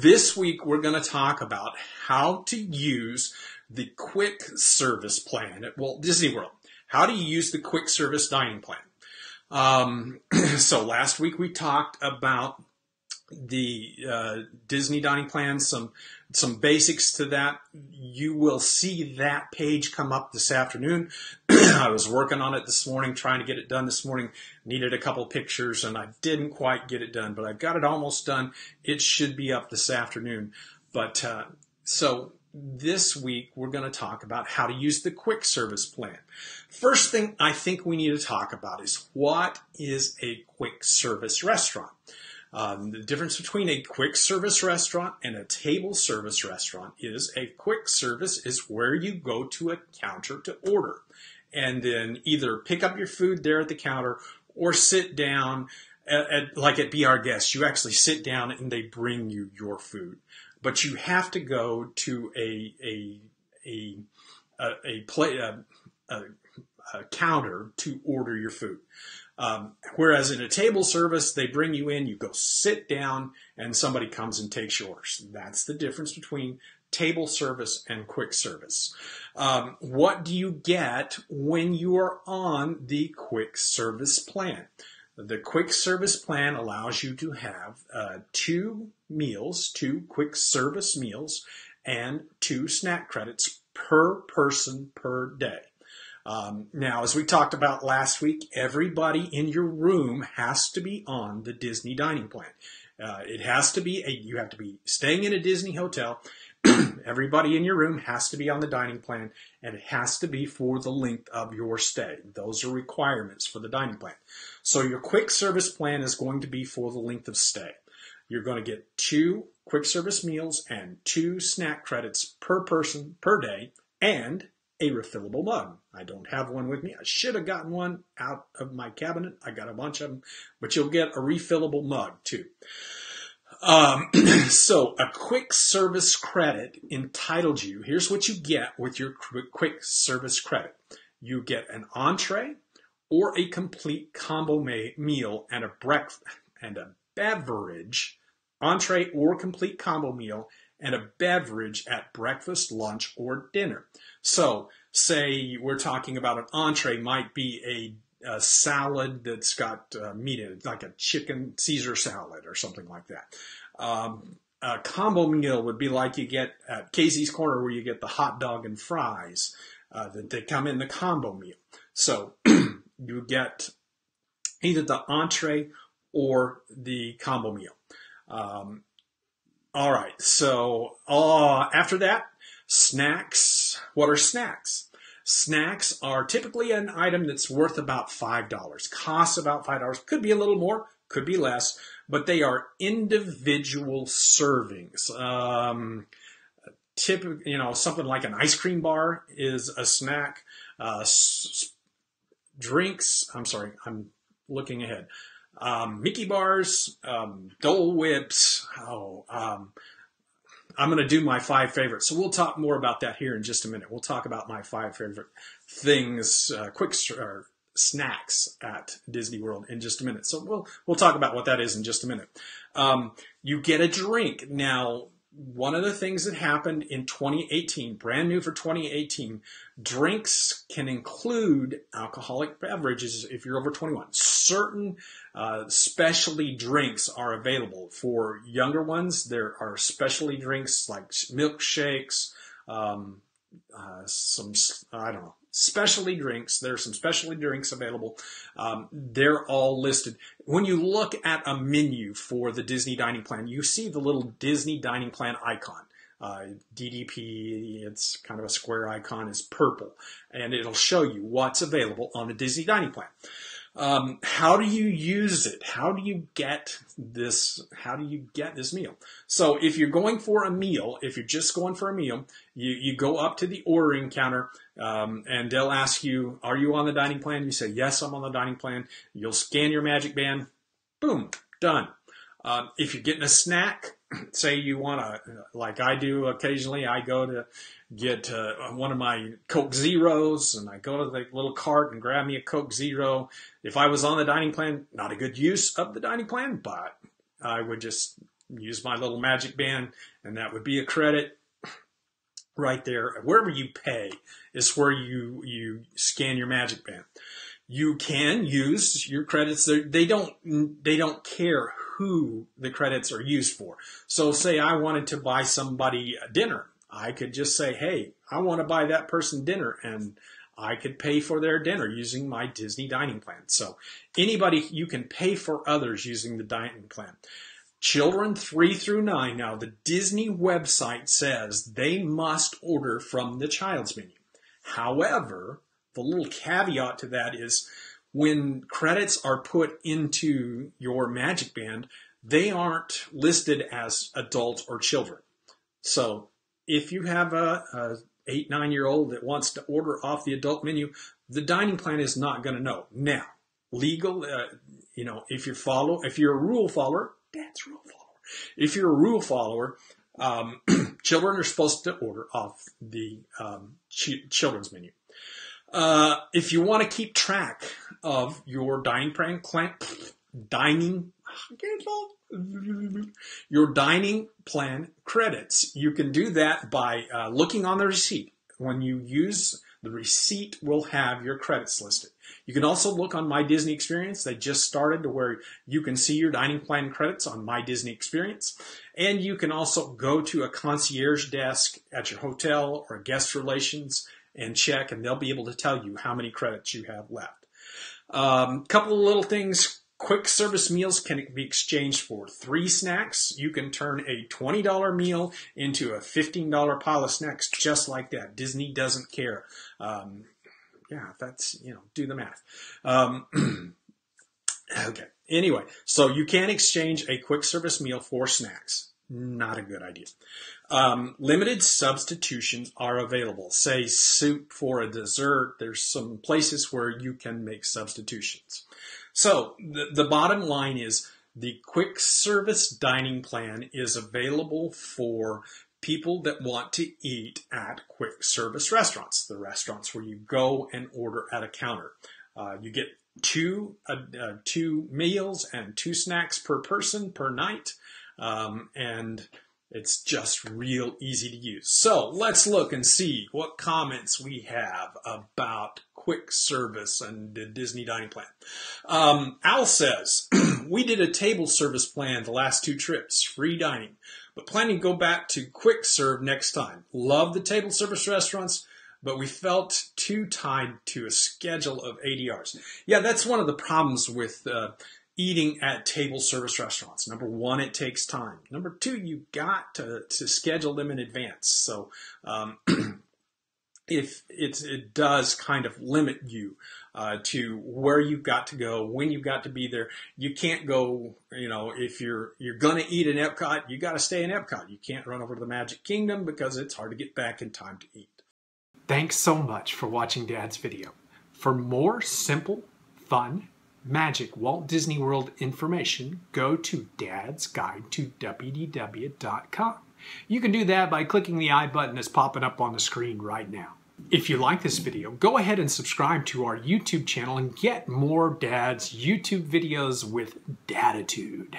This week we're going to talk about how to use the quick service plan at Walt Disney World. How do you use the quick service dining plan? So last week we talked about the Disney dining plan, some basics to that. You will see that page come up this afternoon. I was working on it this morning, trying to get it done this morning. Needed a couple pictures, and I didn't quite get it done, but I've got it almost done. It should be up this afternoon. But so this week we're going to talk about how to use the quick service plan. First thing I think we need to talk about is what is a quick service restaurant. The difference between a quick service restaurant and a table service restaurant is a quick service is where you go to a counter to order and then either pick up your food there at the counter or sit down like at Be Our Guest. You actually sit down and they bring you your food. But you have to go to a counter to order your food. Whereas in a table service, they bring you in, you go sit down, and somebody comes and takes your orders. That's the difference between table service and quick service. What do you get when you are on the quick service plan? The quick service plan allows you to have 2 quick service meals, and 2 snack credits per person per day. Now, as we talked about last week, everybody in your room has to be on the Disney dining plan. It has to be you have to be staying in a Disney hotel. Everybody in your room has to be on the dining plan, and it has to be for the length of your stay. Those are requirements for the dining plan. So your quick service plan is going to be for the length of stay. You're going to get 2 quick service meals and 2 snack credits per person per day, and a refillable mug. I don't have one with me. I should have gotten one out of my cabinet. I got a bunch of them, but you'll get a refillable mug too. So a quick service credit entitles you. Here's what you get with your quick service credit. You get an entree or a complete combo meal and a breakfast and a beverage, entree or complete combo meal and a beverage at breakfast, lunch, or dinner. So say we're talking about an entree might be a salad that's got meat in it, like a chicken Caesar salad or something like that. A combo meal would be like you get at Casey's Corner, where you get the hot dog and fries that they come in the combo meal. So you get either the entree or the combo meal. All right, so after that, snacks. What are snacks? Snacks are typically an item that's worth about $5. Costs about $5. Could be a little more, could be less, but they are individual servings. Something like an ice cream bar is a snack. Drinks, I'm looking ahead. Mickey bars, Dole Whips. I'm going to do my 5 favorites. So we'll talk more about that here in just a minute. We'll talk about my 5 favorite things, snacks at Disney World in just a minute. So we'll talk about what that is in just a minute. You get a drink. Now, one of the things that happened in 2018, brand new for 2018, drinks can include alcoholic beverages if you're over 21. Certain specialty drinks are available. For younger ones, there are specialty drinks like milkshakes, specialty drinks. There are some specialty drinks available. They're all listed. When you look at a menu for the Disney Dining Plan, you see the little Disney Dining Plan icon. DDP, it's kind of a square icon, is purple, and it'll show you what's available on the Disney Dining Plan. How do you use it? How do you get this meal? So if you're going for a meal, if you're just going for a meal, you go up to the ordering counter, and they'll ask you, are you on the dining plan? You say, yes, I'm on the dining plan. You'll scan your magic band. Boom, done. If you're getting a snack, say you want to, like I do occasionally, I go to get one of my Coke Zeros, and I go to the little cart and grab me a Coke Zero. If I was on the dining plan, not a good use of the dining plan, but I would just use my little magic band, and that would be a credit right there. Wherever you pay is where you scan your magic band. You can use your credits. They don't care who the credits are used for. So say I wanted to buy somebody a dinner. I could just say, hey, I want to buy that person dinner, and I could pay for their dinner using my Disney dining plan. So anybody, you can pay for others using the dining plan. Children 3 through 9, now the Disney website says they must order from the child's menu. However, the little caveat to that is when credits are put into your magic band, they aren't listed as adult or children. So if you have a 8, 9-year-old that wants to order off the adult menu, the dining plan is not going to know. Now, legal, if you're a rule follower, Dad's rule follower. If you're a rule follower, children are supposed to order off the children's menu. If you want to keep track of your dining plan credits, you can do that by looking on the receipt. When you use the receipt, will have your credits listed. You can also look on My Disney Experience. They just started to where you can see your dining plan credits on My Disney Experience. And you can also go to a concierge desk at your hotel or guest relations and check, and they'll be able to tell you how many credits you have left. Couple of little things. Quick service meals can be exchanged for 3 snacks. You can turn a $20 meal into a $15 pile of snacks just like that. Disney doesn't care. That's, do the math. Okay. Anyway, so you can exchange a quick service meal for snacks. Not a good idea. Limited substitutions are available. Say soup for a dessert. There's some places where you can make substitutions. So the bottom line is the quick service dining plan is available for people that want to eat at quick service restaurants, the restaurants where you go and order at a counter. You get two meals and 2 snacks per person per night, and it's just real easy to use. So let's look and see what comments we have about quick service and the Disney dining plan. Al says, we did a table service plan the last 2 trips, free dining, but planning to go back to quick serve next time. Love the table service restaurants, but we felt too tied to a schedule of ADRs. Yeah, that's one of the problems with eating at table service restaurants. Number 1, it takes time. Number 2, you got to schedule them in advance. So if it does kind of limit you to where you've got to go, when you've got to be there. You can't go, if you're going to eat in Epcot, you got to stay in Epcot. You can't run over to the Magic Kingdom because it's hard to get back in time to eat. Thanks so much for watching Dad's video. For more simple, fun, magic Walt Disney World information, go to dadsguidetowwdw.com. You can do that by clicking the I button that's popping up on the screen right now. If you like this video, go ahead and subscribe to our YouTube channel and get more Dad's YouTube videos with Daditude.